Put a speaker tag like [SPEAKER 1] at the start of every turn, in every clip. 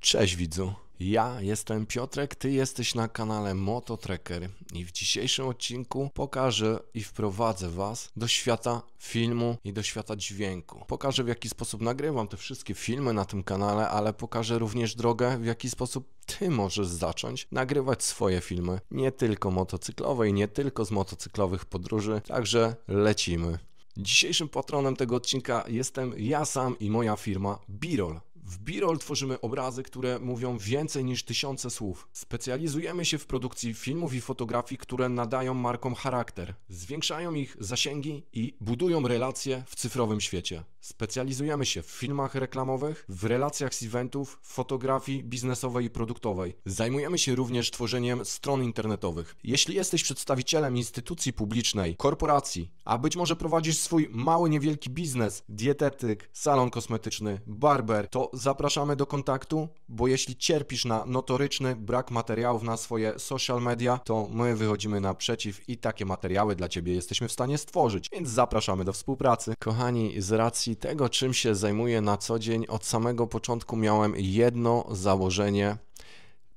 [SPEAKER 1] Cześć widzu, ja jestem Piotrek, ty jesteś na kanale MotoTracker i w dzisiejszym odcinku pokażę i wprowadzę was do świata filmu i do świata dźwięku. Pokażę, w jaki sposób nagrywam te wszystkie filmy na tym kanale, ale pokażę również drogę, w jaki sposób ty możesz zacząć nagrywać swoje filmy, nie tylko motocyklowe i nie tylko z motocyklowych podróży, także lecimy. Dzisiejszym patronem tego odcinka jestem ja sam i moja firma B-Roll. W B-Roll tworzymy obrazy, które mówią więcej niż tysiące słów. Specjalizujemy się w produkcji filmów i fotografii, które nadają markom charakter, zwiększają ich zasięgi i budują relacje w cyfrowym świecie. Specjalizujemy się w filmach reklamowych, w relacjach z eventów, fotografii biznesowej i produktowej. Zajmujemy się również tworzeniem stron internetowych. Jeśli jesteś przedstawicielem instytucji publicznej, korporacji, a być może prowadzisz swój mały, niewielki biznes, dietetyk, salon kosmetyczny, barber, to zapraszamy do kontaktu, bo jeśli cierpisz na notoryczny brak materiałów na swoje social media, to my wychodzimy naprzeciw i takie materiały dla Ciebie jesteśmy w stanie stworzyć, więc zapraszamy do współpracy. Kochani, z racji tego, czym się zajmuję na co dzień, od samego początku miałem jedno założenie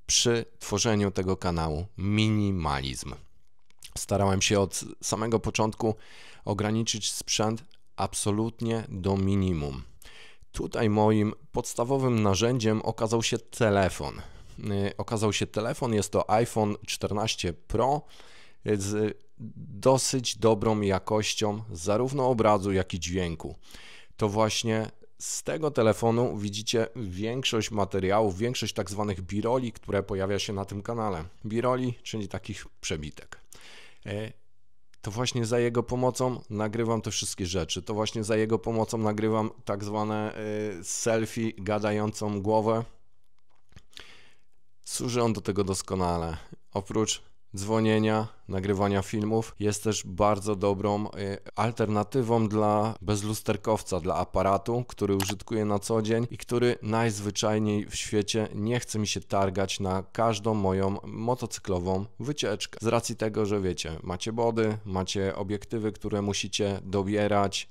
[SPEAKER 1] przy tworzeniu tego kanału: minimalizm. Starałem się od samego początku ograniczyć sprzęt absolutnie do minimum. Tutaj moim podstawowym narzędziem okazał się telefon. Jest to iPhone 14 Pro z dosyć dobrą jakością zarówno obrazu, jak i dźwięku. To właśnie z tego telefonu widzicie większość materiałów, większość tak zwanych B-rolli, które pojawia się na tym kanale. B-rolli, czyli takich przebitek. To właśnie za jego pomocą nagrywam te wszystkie rzeczy. To właśnie za jego pomocą nagrywam tak zwane selfie, gadającą głowę. Służy on do tego doskonale. Oprócz dzwonienia, nagrywania filmów, jest też bardzo dobrą alternatywą dla bezlusterkowca, dla aparatu, który użytkuję na co dzień i który najzwyczajniej w świecie nie chce mi się targać na każdą moją motocyklową wycieczkę. Z racji tego, że wiecie, macie body, macie obiektywy, które musicie dobierać,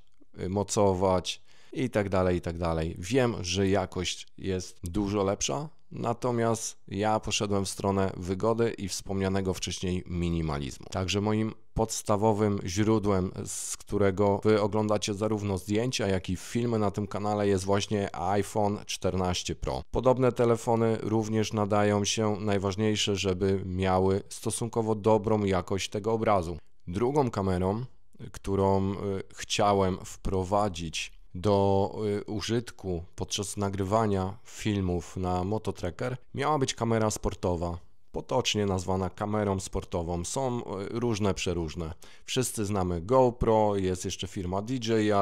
[SPEAKER 1] mocować i tak dalej, i tak dalej. Wiem, że jakość jest dużo lepsza, natomiast ja poszedłem w stronę wygody i wspomnianego wcześniej minimalizmu. Także moim podstawowym źródłem, z którego wy oglądacie zarówno zdjęcia, jak i filmy na tym kanale, jest właśnie iPhone 14 Pro. Podobne telefony również nadają się, najważniejsze, żeby miały stosunkowo dobrą jakość tego obrazu. Drugą kamerą, którą chciałem wprowadzić do użytku podczas nagrywania filmów na MotoTracker, miała być kamera sportowa, potocznie nazwana kamerą sportową. Są różne, przeróżne. Wszyscy znamy GoPro, jest jeszcze firma DJI,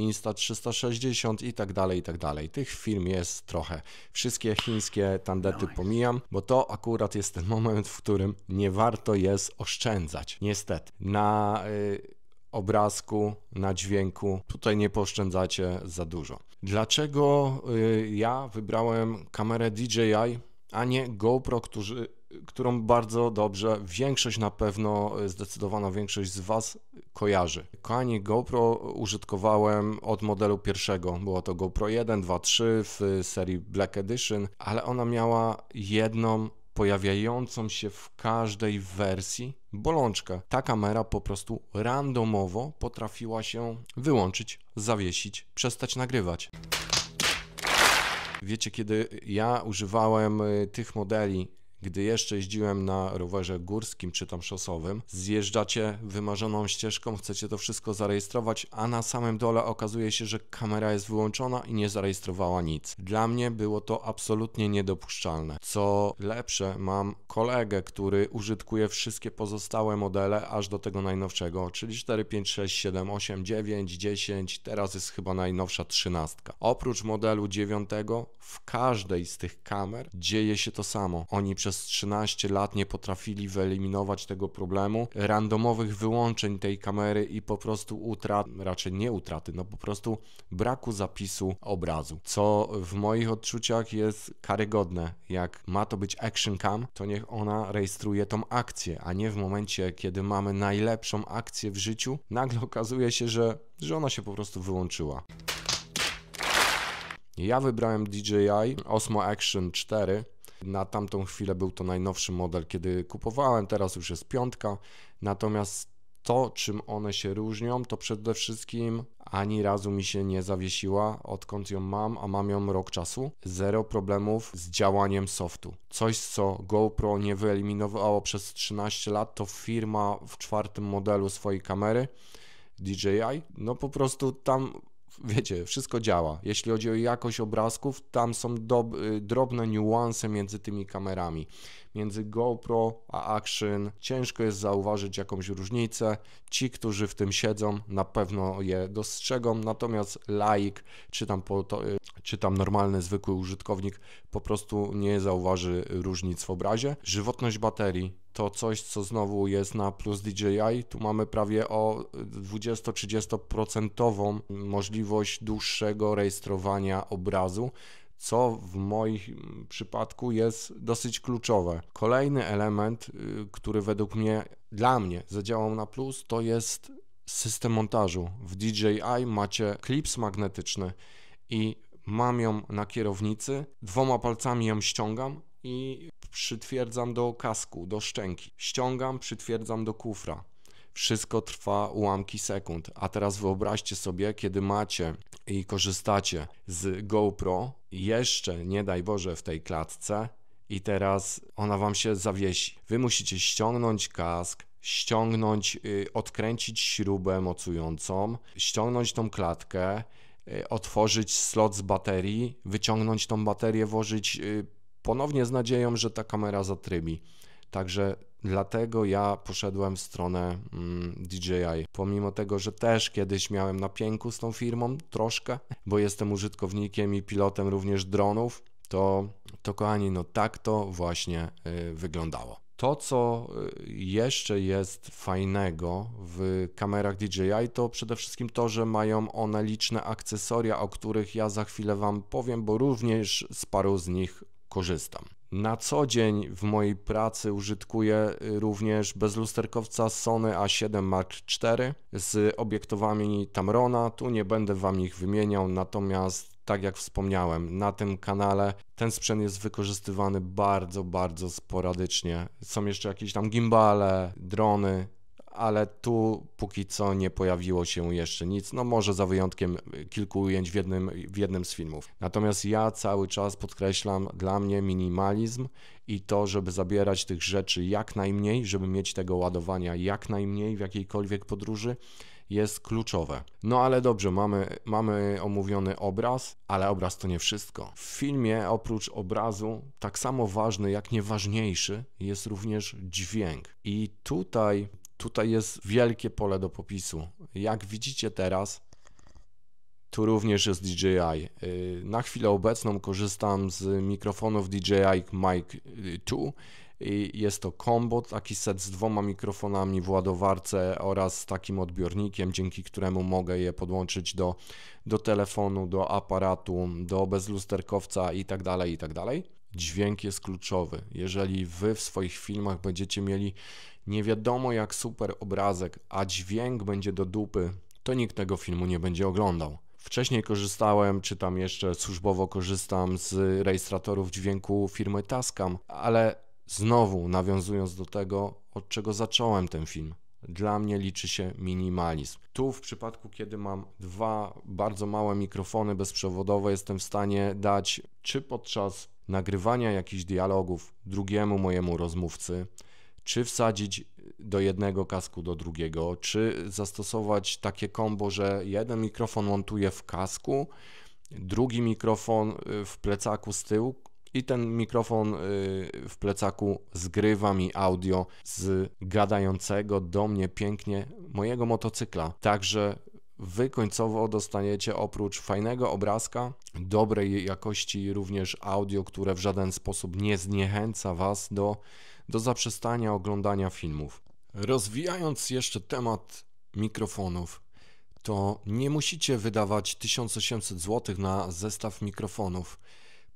[SPEAKER 1] Insta360 i tak dalej, i tak dalej. Tych firm jest trochę. Wszystkie chińskie tandety pomijam, bo to akurat jest ten moment, w którym nie warto jest oszczędzać. Niestety. Na obrazku, na dźwięku, tutaj nie pooszczędzacie za dużo. Dlaczego ja wybrałem kamerę DJI, a nie GoPro, którą bardzo dobrze większość, na pewno zdecydowana większość z Was kojarzy. Kochani, GoPro użytkowałem od modelu pierwszego. Było to GoPro 1, 2, 3 w serii Black Edition, ale ona miała jedną pojawiającą się w każdej wersji bolączkę. Ta kamera po prostu randomowo potrafiła się wyłączyć, zawiesić, przestać nagrywać. Wiecie, kiedy ja używałem tych modeli, gdy jeszcze jeździłem na rowerze górskim czy tam szosowym, zjeżdżacie wymarzoną ścieżką, chcecie to wszystko zarejestrować, a na samym dole okazuje się, że kamera jest wyłączona i nie zarejestrowała nic. Dla mnie było to absolutnie niedopuszczalne. Co lepsze, mam kolegę, który użytkuje wszystkie pozostałe modele aż do tego najnowszego, czyli 4, 5, 6, 7, 8, 9, 10, teraz jest chyba najnowsza 13. Oprócz modelu 9 w każdej z tych kamer dzieje się to samo. Oni przez 13 lat nie potrafili wyeliminować tego problemu, randomowych wyłączeń tej kamery i po prostu raczej nie utraty, no po prostu braku zapisu obrazu, co w moich odczuciach jest karygodne. Jak ma to być action cam, to niech ona rejestruje tą akcję, a nie w momencie, kiedy mamy najlepszą akcję w życiu, nagle okazuje się, że ona się po prostu wyłączyła. Ja wybrałem DJI Osmo Action 4. Na tamtą chwilę był to najnowszy model, kiedy kupowałem, teraz już jest 5. Natomiast to, czym one się różnią, to przede wszystkim ani razu mi się nie zawiesiła, odkąd ją mam, a mam ją rok czasu. Zero problemów z działaniem softu. Coś, co GoPro nie wyeliminowało przez 13 lat, to firma w 4. modelu swojej kamery DJI, no po prostu tam, wiecie, wszystko działa. Jeśli chodzi o jakość obrazków, tam są drobne niuanse między tymi kamerami. Między GoPro a Action ciężko jest zauważyć jakąś różnicę. Ci, którzy w tym siedzą, na pewno je dostrzegą, natomiast laik, czy tam normalny, zwykły użytkownik po prostu nie zauważy różnic w obrazie. Żywotność baterii to coś, co znowu jest na plus DJI. Tu mamy prawie o 20-30% możliwość dłuższego rejestrowania obrazu, co w moim przypadku jest dosyć kluczowe. Kolejny element, który według mnie, dla mnie zadziałał na plus, to jest system montażu. W DJI macie klips magnetyczny i mam ją na kierownicy, 2 palcami ją ściągam i przytwierdzam do kasku, do szczęki. Ściągam, przytwierdzam do kufra. Wszystko trwa ułamki sekund. A teraz wyobraźcie sobie, kiedy macie i korzystacie z GoPro, jeszcze nie daj Boże w tej klatce i teraz ona wam się zawiesi. Wy musicie ściągnąć kask, odkręcić śrubę mocującą, ściągnąć tą klatkę, otworzyć slot z baterii, wyciągnąć tą baterię, włożyć ponownie z nadzieją, że ta kamera zatrybi. Także dlatego ja poszedłem w stronę DJI. Pomimo tego, że też kiedyś miałem na pięku z tą firmą troszkę, bo jestem użytkownikiem i pilotem również dronów, to kochani, no tak to właśnie wyglądało. To, co jeszcze jest fajnego w kamerach DJI, to przede wszystkim to, że mają one liczne akcesoria, o których ja za chwilę wam powiem, bo również z paru z nich korzystam. Na co dzień w mojej pracy użytkuję również bezlusterkowca Sony A7 Mark IV z obiektywami Tamrona. Tu nie będę wam ich wymieniał, natomiast tak jak wspomniałem, na tym kanale ten sprzęt jest wykorzystywany bardzo, bardzo sporadycznie. Są jeszcze jakieś tam gimbale, drony, ale tu póki co nie pojawiło się jeszcze nic, no może za wyjątkiem kilku ujęć w jednym z filmów. Natomiast ja cały czas podkreślam, dla mnie minimalizm i to, żeby zabierać tych rzeczy jak najmniej, żeby mieć tego ładowania jak najmniej w jakiejkolwiek podróży, jest kluczowe. No ale dobrze, mamy omówiony obraz, ale obraz to nie wszystko. W filmie oprócz obrazu, tak samo ważny jak nie ważniejszy, jest również dźwięk. I tutaj jest wielkie pole do popisu. Jak widzicie teraz, tu również jest DJI. Na chwilę obecną korzystam z mikrofonów DJI Mic 2. Jest to combo, taki set z 2 mikrofonami w ładowarce oraz takim odbiornikiem, dzięki któremu mogę je podłączyć do telefonu, do aparatu, do bezlusterkowca itd., itd. Dźwięk jest kluczowy. Jeżeli wy w swoich filmach będziecie mieli nie wiadomo jak super obrazek, a dźwięk będzie do dupy, to nikt tego filmu nie będzie oglądał. Wcześniej korzystałem, czy tam jeszcze służbowo korzystam z rejestratorów dźwięku firmy Tascam, ale znowu nawiązując do tego, od czego zacząłem ten film. Dla mnie liczy się minimalizm. Tu w przypadku, kiedy mam 2 bardzo małe mikrofony bezprzewodowe, jestem w stanie dać, czy podczas nagrywania jakichś dialogów drugiemu mojemu rozmówcy, czy wsadzić do jednego kasku do drugiego, czy zastosować takie kombo, że jeden mikrofon montuję w kasku, drugi mikrofon w plecaku z tyłu i ten mikrofon w plecaku zgrywa mi audio z gadającego do mnie pięknie mojego motocykla. Także wy końcowo dostaniecie oprócz fajnego obrazka, dobrej jakości również audio, które w żaden sposób nie zniechęca was do zaprzestania oglądania filmów. Rozwijając jeszcze temat mikrofonów, to nie musicie wydawać 1800 zł na zestaw mikrofonów.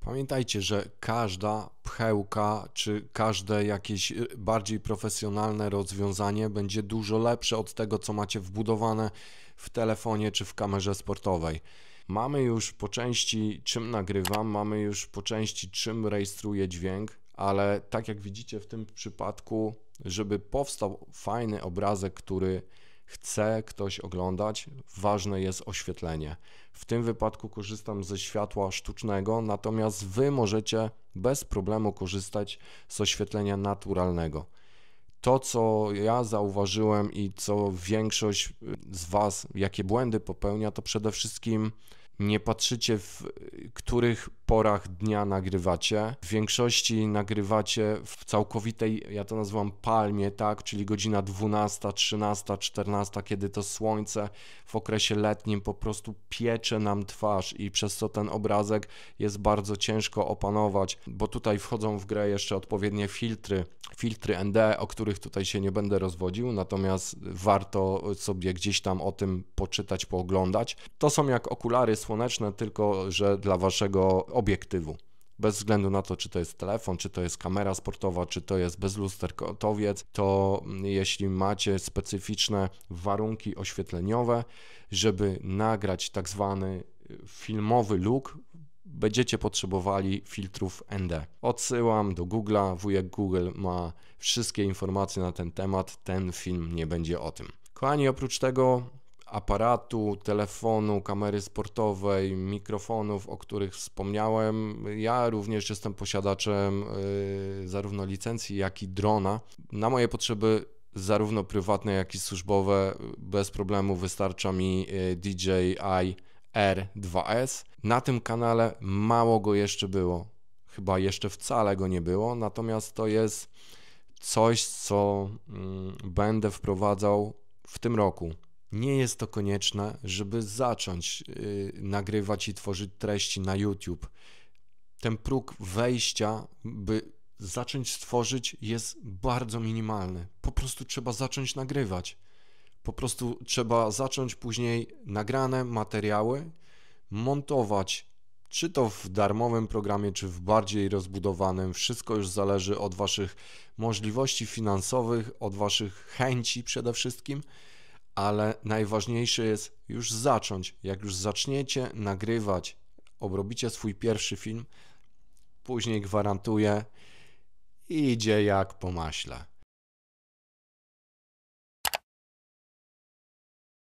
[SPEAKER 1] Pamiętajcie, że każda pchełka czy każde jakieś bardziej profesjonalne rozwiązanie będzie dużo lepsze od tego, co macie wbudowane w telefonie czy w kamerze sportowej. Mamy już po części czym nagrywam, mamy już po części czym rejestruję dźwięk, ale tak jak widzicie w tym przypadku, żeby powstał fajny obrazek, który chce ktoś oglądać, ważne jest oświetlenie. W tym wypadku korzystam ze światła sztucznego, natomiast Wy możecie bez problemu korzystać z oświetlenia naturalnego. To, co ja zauważyłem i co większość z Was, jakie błędy popełnia, to przede wszystkim nie patrzycie, w których porach dnia nagrywacie. W większości nagrywacie w całkowitej, ja to nazywam palmie, tak, czyli godzina 12, 13, 14, kiedy to słońce w okresie letnim po prostu piecze nam twarz i przez co ten obrazek jest bardzo ciężko opanować, bo tutaj wchodzą w grę jeszcze odpowiednie filtry ND, o których tutaj się nie będę rozwodził, natomiast warto sobie gdzieś tam o tym poczytać, pooglądać. To są jak okulary słoneczne, tylko że dla waszego obiektywu. Bez względu na to, czy to jest telefon, czy to jest kamera sportowa, czy to jest bezlusterkowiec, to jeśli macie specyficzne warunki oświetleniowe, żeby nagrać tak zwany filmowy look, będziecie potrzebowali filtrów ND. Odsyłam do Google'a, wujek Google ma wszystkie informacje na ten temat, ten film nie będzie o tym. Kochani, oprócz tego aparatu, telefonu, kamery sportowej, mikrofonów, o których wspomniałem, ja również jestem posiadaczem zarówno licencji, jak i drona. Na moje potrzeby zarówno prywatne, jak i służbowe bez problemu wystarcza mi DJI R2S. Na tym kanale mało go jeszcze było, chyba jeszcze wcale go nie było, natomiast to jest coś, co będę wprowadzał w tym roku. Nie jest to konieczne, żeby zacząć nagrywać i tworzyć treści na YouTube. Ten próg wejścia, by zacząć tworzyć, jest bardzo minimalny. Po prostu trzeba zacząć nagrywać. Po prostu trzeba zacząć później nagrane materiały montować, czy to w darmowym programie, czy w bardziej rozbudowanym. Wszystko już zależy od waszych możliwości finansowych, od waszych chęci przede wszystkim, ale najważniejsze jest już zacząć. Jak już zaczniecie nagrywać, obrobicie swój pierwszy film, później gwarantuję, idzie jak po maśle.